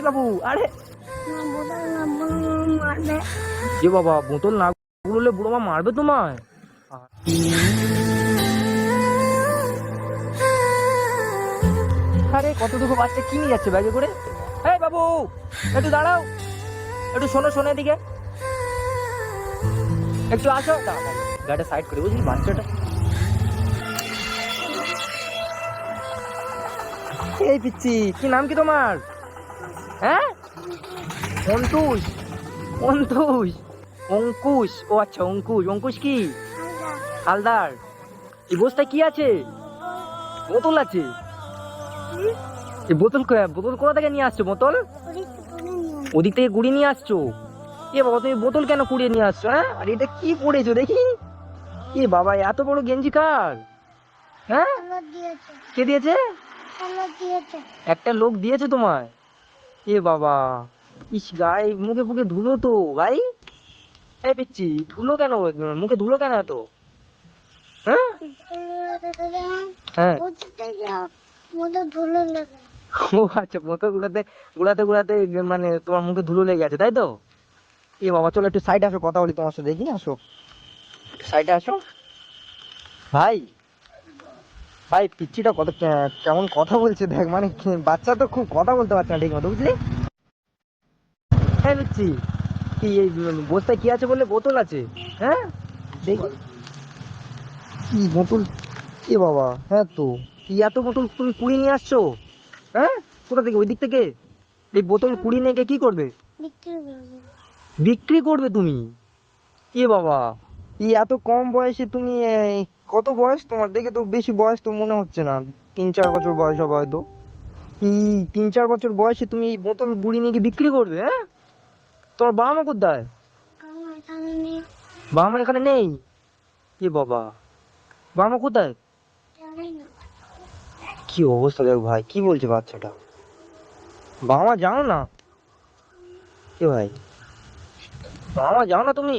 এই বাবু, আরে এ বাবা, বোতল না গুলোলে বুড়ো মা মারবে তোমায়। আরে কতটুকু বাচ্চা কি নিয়ে যাচ্ছে ব্যাগে করে? এই বাবু, একটু দাঁড়াও, একটু শোনো, শোনো এদিকে একটু আসো। গাড়িটা সাইড করে, বুঝলি বাচ্চাটা। এই পিচ্ছি, কি নাম কি তোমার? হ্যাঁ, অন্তুষ, অন্তুষ, অঙ্কুশ। ও আচ্ছা, অঙ্কুশ। অঙ্কুশ কি হালদার? এই বস্তায় কি আছে? বোতল আছে। এই বোতল বোতল কোথা থেকে নিয়ে আসছো? বোতল ওদিক থেকে কুড়িয়ে নিয়ে আসছো? এ বাবা, তুমি বোতল কেন কুড়িয়ে নিয়ে আসছো? হ্যাঁ, আর এটা কি পড়েছো দেখি? এ বাবা, এত বড় গেঞ্জি কার? হ্যাঁ, কে দিয়েছে? একটা লোক দিয়েছে তোমায়? এ বাবা, ইস, গায়ে মুখে ফুকে ধুলো তো ভাই। এই পিচ্ছি, ধুলো কেন মুখে? ধুলো কেন এত? হ্যাঁ, হ্যাঁ, ও আচ্ছা, বোতল গুলাতে গুলাতে গুলাতে মানে তোমার মুখে ধুলো লেগে গেছে, তাই তো? এ বাবা, চলো একটু সাইডে আসো, কথা বলি তোমার সাথে, দেখি, আসো সাইডে আসো। ভাই, ভাই, পিচ্ছিটা কত কেমন কথা বলছে দেখ, মানে বাচ্চা তো খুব কথা বলতে পারছে না ঠিক মতো, বুঝলি? হ্যাঁ পিচ্ছি, কি এই বস্তায় কি আছে বললে? বোতল আছে। হ্যাঁ, দেখি কি বোতল। এ বাবা, হ্যাঁ তো, কি এত বোতল তুমি কুড়িয়ে নিয়ে আসছো? হ্যাঁ, কোথা থেকে? ওই দিক থেকে? এই বোতল কুড়িয়ে নিয়ে গিয়ে কি করবে? বিক্রি করবে তুমি? এ বাবা, এই এত কম বয়সে তুমি কত বয়স তোমার? দেখে তো বেশি বয়স তো মনে হচ্ছে না, 3-4 বছর বয়স হবে হয়তো। এই 3-4 বছর বয়সে তুমি এই বোতল বুড়ি নিয়ে গিয়ে বিক্রি করবে? হ্যাঁ, তোমার বাবা মা কোথায়? বাবা মা এখানে নেই? এ বাবা, বাবা মা কোথায়? কি অবস্থা দেখ ভাই, কি বলছে বাচ্চাটা? বাবা মা জানো না? এ ভাই, বাবা মা জানো না তুমি?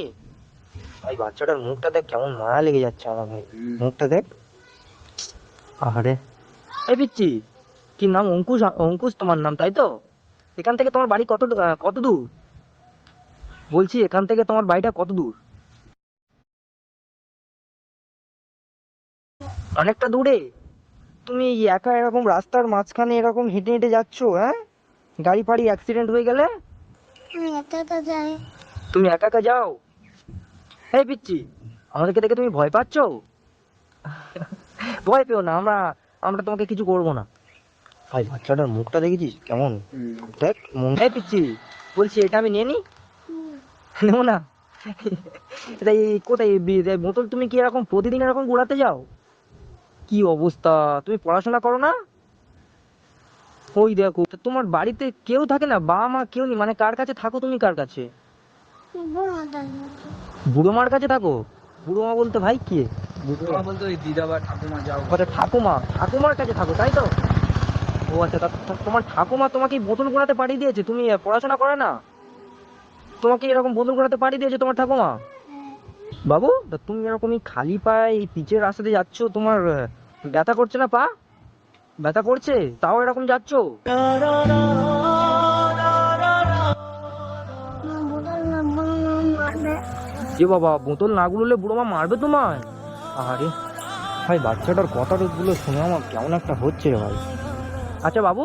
ভাই, বাচ্চাটার মুখটা দেখ, কেমন মায়া লেগে যাচ্ছে আমার ভাই। মুখটা দেখ। আরে, এই পিচ্ছি, কি নাম? অঙ্কুশ? অঙ্কুশ তোমার নাম, তাই তো? এখান থেকে তোমার বাড়ি কত দূর? বলছি, এখান থেকে তোমার বাড়িটা কত দূর? অনেকটা দূরে? তুমি এই একা এরকম রাস্তার মাঝখানে এরকম হেঁটে হেঁটে যাচ্ছ? হ্যাঁ, গাড়ি ফাড়ি অ্যাক্সিডেন্ট হয়ে গেলে? তুমি একা একা যাও? এই পিচ্ছি, আমাদেরকে দেখে তুমি ভয় পাচ্ছ? ভয় পেও না, আমরা আমরা তোমাকে কিছু করবো না। ভাই, বাচ্চাটার মুখটা দেখেছিস কেমন? দেখ এই পিচ্ছি, বলছি এটা আমি নিয়ে নি? নেবো না? এটা এই কোথায় এই বোতল তুমি কি এরকম প্রতিদিন এরকম ঘোরাতে যাও? কি অবস্থা, তুমি পড়াশোনা করো না? ওই দেখো, তা তোমার বাড়িতে কেউ থাকে না? বাবা মা কেউ নেই? মানে কার কাছে থাকো তুমি? কার কাছে? বুড়ো মার কাছে থাকো? বুড়ো মা বলতে ভাই কি? বুড়ো মা বলতে ওই দিদা বা ঠাকুমা যাও। আচ্ছা, ঠাকুমা, ঠাকুমার কাছে থাকো, তাই তো? ও আচ্ছা, তোমার ঠাকুমা তোমাকে এই বোতল গোড়াতে পাঠিয়ে দিয়েছে? তুমি পড়াশোনা করে না, তোমাকে এরকম বোতল গোড়াতে পাঠিয়ে দিয়েছে তোমার ঠাকুমা? বাবু, তা তুমি এরকমই খালি পায়ে এই পিচের রাস্তাতে যাচ্ছ, তোমার ব্যথা করছে না? পা ব্যথা করছে, তাও এরকম যাচ্ছ? এ বাবা, বোতল না গুলোলে বুড়ো মা মারবে তোমায়। আরে ভাই, বাচ্চাটার কথাগুলো শুনে আমার কেমন একটা হচ্ছে রে ভাই। আচ্ছা বাবু,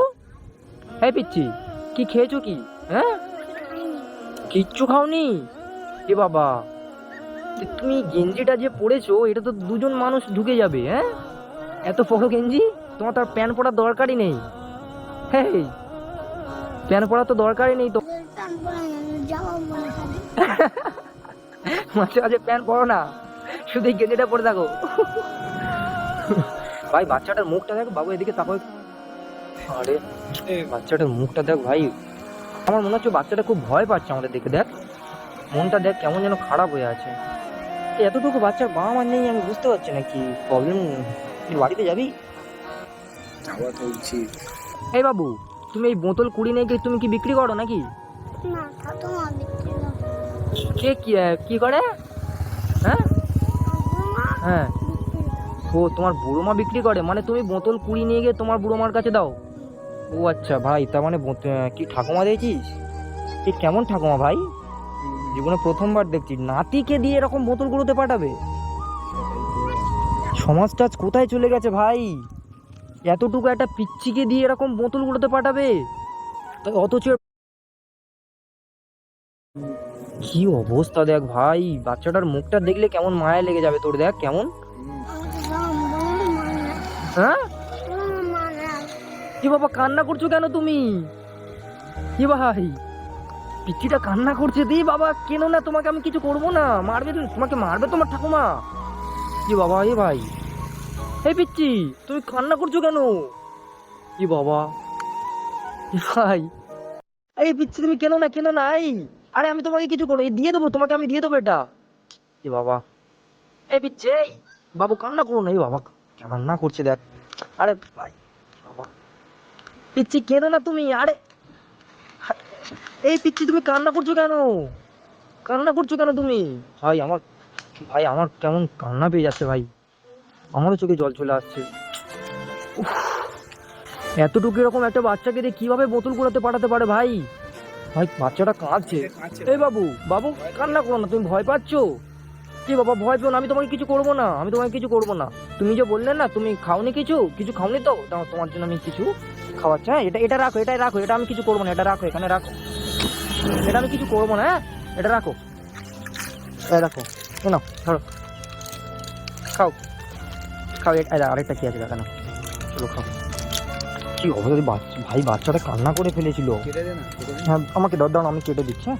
হ্যাঁ পিচ্ছি, কি খেয়েছো কি? হ্যাঁ, কিচ্ছু খাওনি? এ বাবা, তুমি গেঞ্জিটা যে পরেছো, এটা তো দুজন মানুষ ঢুকে যাবে। হ্যাঁ, এত বড় গেঞ্জি, তোমার তো আর প্যান্ট পরার দরকারই নেই। হ্যাঁ, প্যান্ট পরার তো দরকারই নেই তো। মাঝে মাঝে প্যান্ট পরো না, শুধু এই গেঞ্জিটা পরে থাকো। ভাই, বাচ্চাটার মুখটা দেখ বাবু, এদিকে তাকো। আরে, বাচ্চাটার মুখটা দেখ ভাই, আমার মনে হচ্ছে বাচ্চাটা খুব ভয় পাচ্ছে আমাদের দেখে। দেখ মনটা দেখ, কেমন যেন খারাপ হয়ে আছে। এতটুকু বাচ্চার বাবা মা নেই, আমি বুঝতে পারছি না কি প্রবলেম। বাড়িতে যাবি? যাওয়া তো উচিত। এই বাবু, তুমি এই বোতল কুড়ি নিয়ে গিয়ে তুমি কি বিক্রি করো নাকি? কে কি করে? হ্যাঁ, হ্যাঁ, ও তোমার বুড়ো মা বিক্রি করে? মানে তুমি বোতল কুড়ি নিয়ে গিয়ে তোমার বুড়ো মার কাছে দাও? ও আচ্ছা ভাই, তার মানে কি ঠাকুমা দেখছিস? কি কেমন ঠাকুমা ভাই? জীবনে প্রথমবার দেখছি নাতিকে দিয়ে এরকম বোতলগুলোতে পাঠাবে। সমাজটা আজ কোথায় চলে গেছে ভাই? এতটুকু একটা পিচ্চিকে দিয়ে এরকম বোতলগুলোতে পাঠাবে, তো অথচ কি অবস্থা দেখ ভাই, বাচ্চাটার মুখটা দেখলে কেমন মায়া লেগে যাবে তোর, দেখ কেমন। হ্যাঁ কি বাবা, কান্না করছো কেন তুমি? কি ভাই, পিচ্চিটা কান্না করছে, দি বাবা কেন না, তোমাকে আমি কিছু করবো না, মারবে তোমাকে, মারবে তোমার ঠাকুমা। কি বাবা, এ ভাই, এই পিচ্চি তুমি কান্না করছো কেন? কি বাবা, এ ভাই, এই পিচ্চি তুমি কেন না, কেন না, এই আরে আমি তোমাকে কিছু করবো, এই দিয়ে দেবো তোমাকে, আমি দিয়ে দেবো এটা। কি বাবা, এই পিচ্চি, এই বাবু কান্না করো না, এই বাবা কান্না করছে দেখ। আরে ভাই বাবা, পিচ্চি কেন না তুমি, আরে এই পিচ্চি তুমি কান্না করছো কেন? কান্না করছো কেন তুমি? ভাই আমার, ভাই আমার কেমন কান্না পেয়ে যাচ্ছে ভাই, আমারও চোখে জল চলে আসছে। উফ, এতটুকু এরকম একটা বাচ্চাকে দিয়ে কিভাবে বোতল কুড়াতে পাঠাতে পারে ভাই? ভাই বাচ্চাটা কাঁদছে। এই বাবু, বাবু কান্না করো না, তুমি ভয় পাচ্ছো? কি বাবা ভয় পেও না, আমি তোমাকে কিছু করবো না, আমি তোমাকে কিছু করবো না। তুমি যে বললে না তুমি খাওনি, কিছু কিছু খাওনি তো, দাও তোমার জন্য আমি কিছু খাওয়াচ্ছি। হ্যাঁ এটা এটা রাখো, এটাই রাখো, এটা আমি কিছু করবো না, এটা রাখো, এখানে রাখো, এটা আমি কিছু করবো না। হ্যাঁ এটা রাখো, এটা রাখো, নাও ধরো, খাও খাও। আরেকটা কি আছে দেখানো, চলো খাও। কি অবস্থা ভাই, বাচ্চাটা কান্না করে ফেলেছিল। হ্যাঁ আমাকে দাও, আমি কেটে দিচ্ছি। হ্যাঁ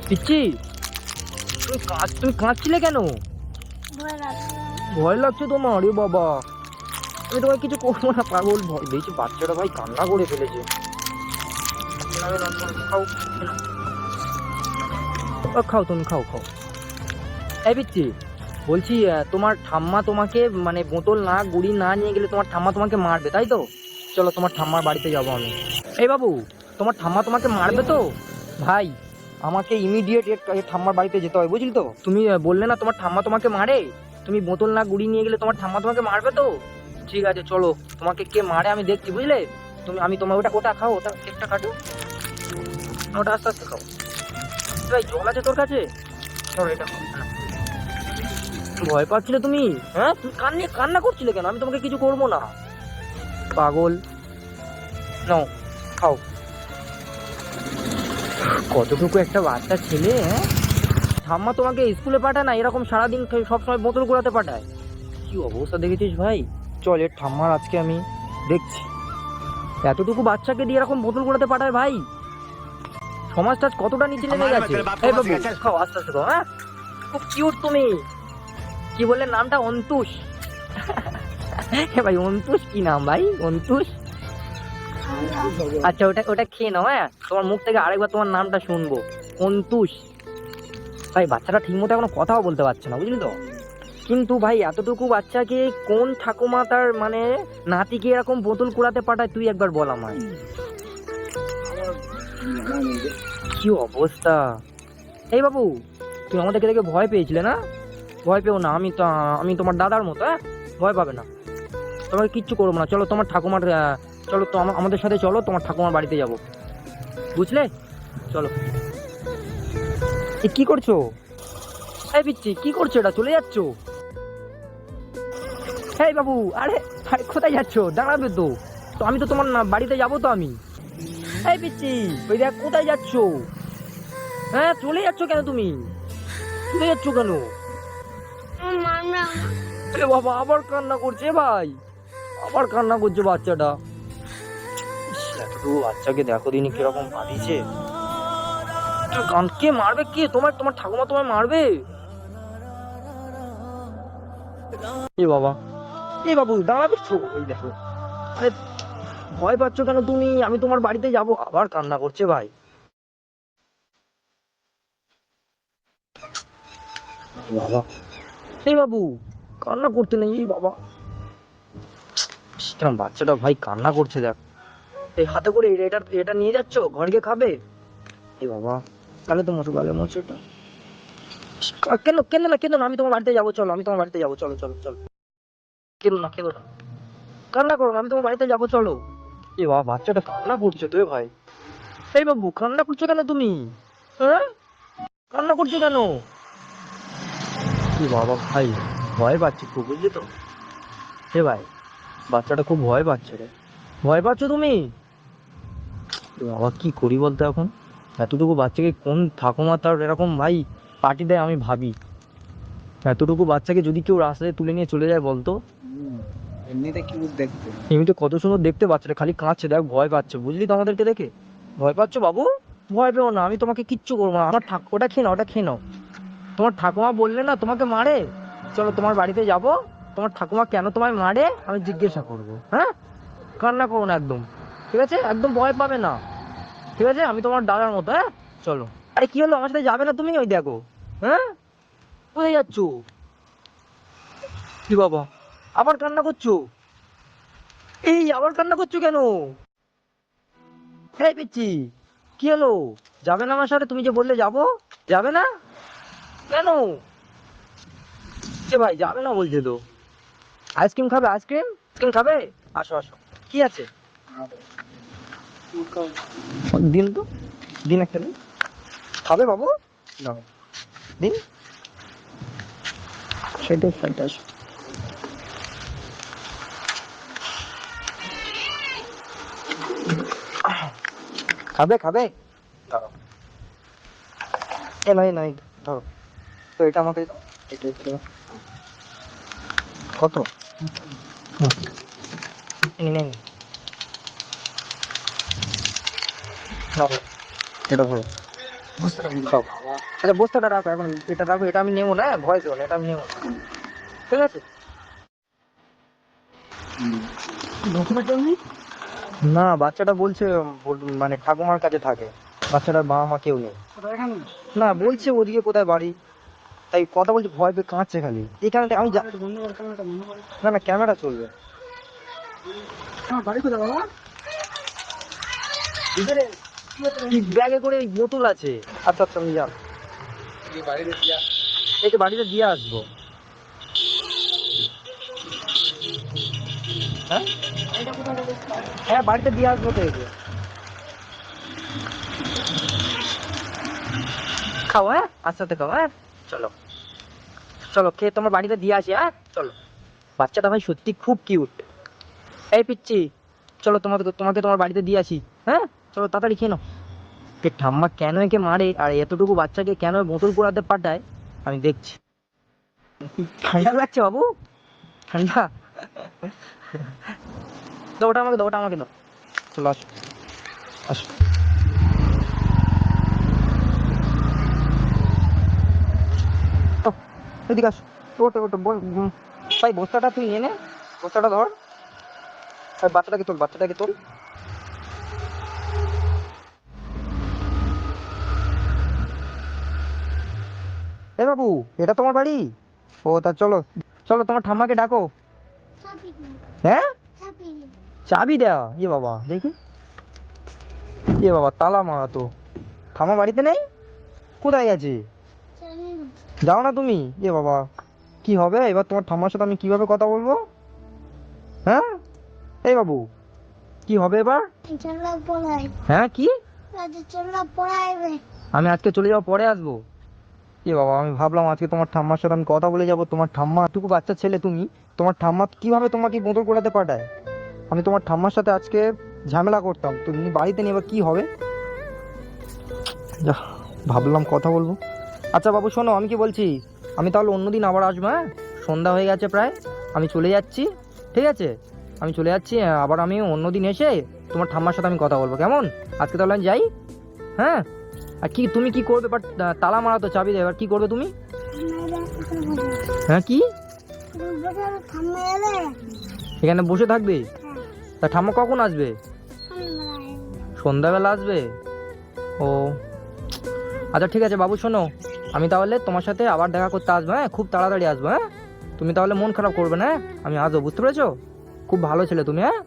পিচ্ছি, তুমি কাঁদছিলে কেন? ভয় লাগছে তোমার? এ বাবা, আমি তোমায় কিছু করবো না, পাগল, ভয় দেখছি বাচ্চাটা ভাই কান্না করে ফেলেছে। খাও, খাও তুমি, খাও খাও। এই পিচ্ছি বলছি, তোমার ঠাম্মা তোমাকে মানে বোতল না গুড়ি না নিয়ে গেলে তোমার ঠাম্মা তোমাকে মারবে, তাই তো? চলো তোমার ঠাম্মার বাড়িতে যাবো আমি। এই বাবু, তোমার ঠাম্মা তোমাকে মারবে তো? ভাই আমাকে ইমিডিয়েট ঠাম্মার বাড়িতে যেতে হবে, বুঝলি তো? তুমি বললে না তোমার ঠাম্মা তোমাকে মারে, তুমি বোতল না গুড়ি নিয়ে গেলে তোমার ঠাম্মা তোমাকে মারবে তো? ঠিক আছে চলো, তোমাকে কে মারে আমি দেখছি, বুঝলে? আমি তোমার ওটা ওটা খাও, ওটা কেকটা কাটো, ওটা আস্তে আস্তে খাও। ভাই জল আছে তোর কাছে? চলো এটা খাও। ভয় পাচ্ছিলে তুমি? হ্যাঁ তুমি কান্না করছিলে কেন? আমি তোমাকে কিছু করবো না, পাগল। নাও খাও। কতটুকু একটা বাচ্চা ছেলে, হ্যাঁ? ঠাম্মা তোমাকে স্কুলে পাঠায় না, এরকম সারাদিন সবসময় বোতল কুড়াতে পাঠায়। কি অবস্থা দেখেছিস ভাই? চল এর ঠাম্মার আজকে আমি দেখছি, এতটুকু বাচ্চাকে দিয়ে এরকম বোতল কুড়াতে পাঠায় ভাই। সমাজটা আজ কতটা নিচে নেমে গেছে। এই বাবু খাও, আস্তে আস্তে খাও। হ্যাঁ খুব কিউট তুমি। কি বললে নামটা? অন্তুষ? ভাই অন্তুষ কি নাম ভাই, অন্তুষ? আচ্ছা ওটা ওটা খেয়ে নাও। হ্যাঁ তোমার মুখ থেকে আরেকবার তোমার নামটা শুনবো, অন্তুষ। ভাই বাচ্চাটা ঠিক মতো এখনো কথাও বলতে পারছে না, বুঝলি তো? কিন্তু ভাই এতটুকু বাচ্চাকে কোন ঠাকুমা তার মানে নাতিকে এরকম বোতল কুড়াতে পাঠায়, তুই একবার বল আমায়। কি অবস্থা। এই বাবু, তুমি আমাদেরকে দেখে ভয় পেয়েছিলে না? ভয় পেও না, আমি তোমার দাদার মতো। হ্যাঁ ভয় পাবে না, তোমাকে কিচ্ছু করবো না। চলো তোমার ঠাকুমার, চলো তো আমাদের সাথে চলো, তোমার ঠাকুমার বাড়িতে যাব, বুঝলে? চলো। কি করছো? এই পিচ্ছি কি করছো, এটা চলে যাচ্ছ? এই বাবু, আরে আরে কোথায় যাচ্ছ? দাঁড়াবে তো, তো আমি তো তোমার বাড়িতে যাবো তো আমি। এই পিচ্ছি ওই দেখ কোথায় যাচ্ছ? হ্যাঁ চলে যাচ্ছ কেন তুমি? চলে যাচ্ছ কেন? এ বাবা আবার কান্না করছে ভাই, আবার কান্না করছে বাচ্চাটা। বাচ্চাকে দেখো দিনই কিরকম কাঁদিছে। কে মারবে? কে? তোমার তোমার ঠাকুমা তোমায় মারবে? এ বাবা, এই বাবু দাঁড়াবে তো, এই দেখো। আরে ভয় পাচ্ছ কেন তুমি? আমি তোমার বাড়িতে যাব। আবার কান্না করছে ভাই। বাবা, এই বাবু কান্না করতে নেই। এই বাবা কেন বাচ্চাটা ভাই কান্না করছে দেখ। এই হাতে করে এটা এটা নিয়ে যাচ্ছ, ঘরে গিয়ে খাবে? এই বাবা গালে তো মোছো, গালে মোছো এটা। কেন কেন না, কেন না, আমি তোমার বাড়িতে যাবো, চলো আমি তোমার বাড়িতে যাবো, চলো চলো চলো। কেন না, কেন না, কান্না করো না, আমি তোমার বাড়িতে যাবো, চলো। এ বাবা, বাচ্চাটা কান্না করছে তো ভাই। এই বাবু, কান্না করছো কেন তুমি? হ্যাঁ, কান্না করছো কেন? কি বাবা ভাই, ভয় পাচ্ছি খুব, বুঝলি তো। এ ভাই, বাচ্চাটা খুব ভয় পাচ্ছে রে। ভয় পাচ্ছ তুমি? এ বাবা, কি করি বলতো এখন? এতটুকু বাচ্চাকে কোন ঠাকুমা তার এরকম ভাই পার্টি দেয় আমি ভাবি। এতটুকু বাচ্চাকে যদি কেউ রাস্তায় তুলে নিয়ে চলে যায় বলতো। হুম, এমনিতে কি দেখতে। এমনিতে কত সুন্দর দেখতে, বাচ্চাটা খালি কাঁদছে, দেখ ভয় পাচ্ছে, বুঝলি তো আমাদেরকে দেখে। ভয় পাচ্ছ বাবু? ভয় পেও না, আমি তোমাকে কিচ্ছু করবো না। আমার ওটা খেয়ে নাও, ওটা খেয়ে নাও। তোমার ঠাকুমা বললে না তোমাকে মারে। চলো তোমার বাড়িতে যাব, তোমার ঠাকুমা কেন তোমায় মারে আমি জিজ্ঞাসা করবো। হ্যাঁ, কান্না করো না একদম, ঠিক আছে? একদম ভয় পাবে না, ঠিক আছে? আমি তোমার দাদার মতো। হ্যাঁ, চলো। আরে কি হলো, আমার সাথে যাবে না তুমি? ওই দেখো। হ্যাঁ, কোথায় যাচ্ছ? কি বাবা, আবার কান্না করছো? এই আবার কান্না করছো কেন? এই পিচ্ছি, কি হলো? যাবে না আমার সাথে? তুমি যে বললে যাবো, যাবে না কেন? সে ভাই যাবে না বলছে তো। আইসক্রিম খাবে? আইসক্রিম আইসক্রিম খাবে? আসো আসো, কি আছে? দিন তো, দিন একটা দিন। খাবে বাবু? নাও, দিন। সেটাই সেটাই। খাবে খাবে? দাঁড়াও, এ নয় নয়, ধরো। তো এটা আমাকে দাও, এটা এটা দাও। কত? হুম, এই নিন, নাও, এটা ধরো। খাও। আচ্ছা, বস্তাটা রাখো এখন, এটা রাখো, এটা আমি নেবো না। ভয় পেও না, এটা আমি নেবো না, ঠিক আছে? ডকুমেন্ট নেই? না, বাচ্চাটা বলছে মানে ঠাকুমার কাছে থাকে। বাচ্চাটার বাবা মা কেউ নেই। না, বলছে ওদিকে কোথায় বাড়ি, তাই কথা বলছে, ভয় পেয়ে কাঁদছে খালি। এখানে আমি না না, ক্যামেরা চলবে। বাড়ি কোথায় বাবা? ভিতরে ব্যাগে করে ওই বোতল আছে। আচ্ছা আচ্ছা, আমি যান, এই তো বাড়িতে দিয়ে আসবো। হ্যাঁ হ্যাঁ, বাড়িতে দিয়ে আসবো তো। এই যে, খাও। হ্যাঁ, আস্তে খাও। হ্যাঁ, চলো চলো, খেয়ে তোমার বাড়িতে দিয়ে আসি। হ্যাঁ, চলো। বাচ্চাটা ভাই সত্যি খুব কিউট। এই পিচ্ছি, চলো তোমাকে তোমাকে তোমার বাড়িতে দিয়ে আসি। হ্যাঁ, চলো তাড়াতাড়ি খেয়ে নাও। এ ঠাম্মা কেন একে মারে আর এতটুকু বাচ্চাকে কেন বোতল পোড়াতে পাঠায় আমি দেখছি। ঠান্ডা লাগছে বাবু? ঠান্ডা? তো ওটা আমাকে দাও, ওটা আমাকে দাও। চলো আসো, আসো। ও, এদিকে আসো। ওটো ওটো ভাই, বস্তাটা তুই এনে, বস্তাটা ধর। আর বাচ্চাটাকে তোল, বাচ্চাটাকে তোল। এ বাবু, এটা তোমার বাড়ি? ও তা চলো, চলো তোমার ঠাম্মাকে ডাকো। হ্যাঁ, চাবি দেওয়া? এ বাবা, দেখি। এ বাবা, তালা মারা তো। ঠাম্মা বাড়িতে নেই? কোথায় গেছে? যাও না তুমি? এ বাবা, কি হবে এবার তোমার ঠাম্মার সাথে আমি কিভাবে কথা বলবো? হ্যাঁ, এই বাবু, কি হবে এবার? হ্যাঁ, কি? আমি আজকে চলে যাবো, পরে আসবো? এ বাবা, আমি ভাবলাম আজকে তোমার ঠাম্মার সাথে আমি কথা বলে যাবো। তোমার ঠাম্মা টুকু বাচ্চা ছেলে তুমি, তোমার ঠাম্মা কিভাবে তোমাকে বোতল কোড়াতে পাঠায়? আমি তোমার ঠাম্মার সাথে আজকে ঝামেলা করতাম, তুমি বাড়িতে নিয়ে এবার কি হবে? যা, ভাবলাম কথা বলবো। আচ্ছা বাবু শোনো, আমি কি বলছি, আমি তাহলে অন্যদিন আবার আসবো। হ্যাঁ, সন্ধ্যা হয়ে গেছে প্রায়, আমি চলে যাচ্ছি, ঠিক আছে? আমি চলে যাচ্ছি, আবার আমি অন্যদিন এসে তোমার ঠাম্মার সাথে আমি কথা বলবো, কেমন? আজকে তাহলে আমি যাই। হ্যাঁ, আর কি তুমি কি করবে এবার? তালা মারা তো, চাবি দেয়, এবার কি করবে তুমি? হ্যাঁ, কি এখানে বসে থাকবে? তা ঠাম্মা কখন আসবে? সন্ধ্যাবেলা আসবে? ও আচ্ছা, ঠিক আছে বাবু শোনো, আমি তাহলে তোমার সাথে আবার দেখা করতে আসবো। হ্যাঁ, খুব তাড়াতাড়ি আসবো। হ্যাঁ, তুমি তাহলে মন খারাপ করবে না। হ্যাঁ, আমি আসবো, বুঝতে পেরেছো? খুব ভালো ছেলে তুমি। হ্যাঁ,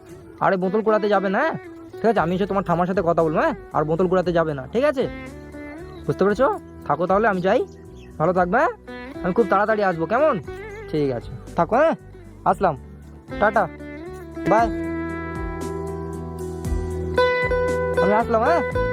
আরে বোতল কুড়াতে যাবে না। হ্যাঁ, ঠিক আছে, আমি এসে তোমার ঠাম্মার সাথে কথা বলবো। হ্যাঁ, আর বোতল কুড়াতে যাবে না, ঠিক আছে? বুঝতে পেরেছো? থাকো তাহলে, আমি যাই। ভালো থাকবে। হ্যাঁ, আমি খুব তাড়াতাড়ি আসবো, কেমন? ঠিক আছে, থাকো। হ্যাঁ, আসলাম, টাটা, বাই। আমি আসলাম, হ্যাঁ।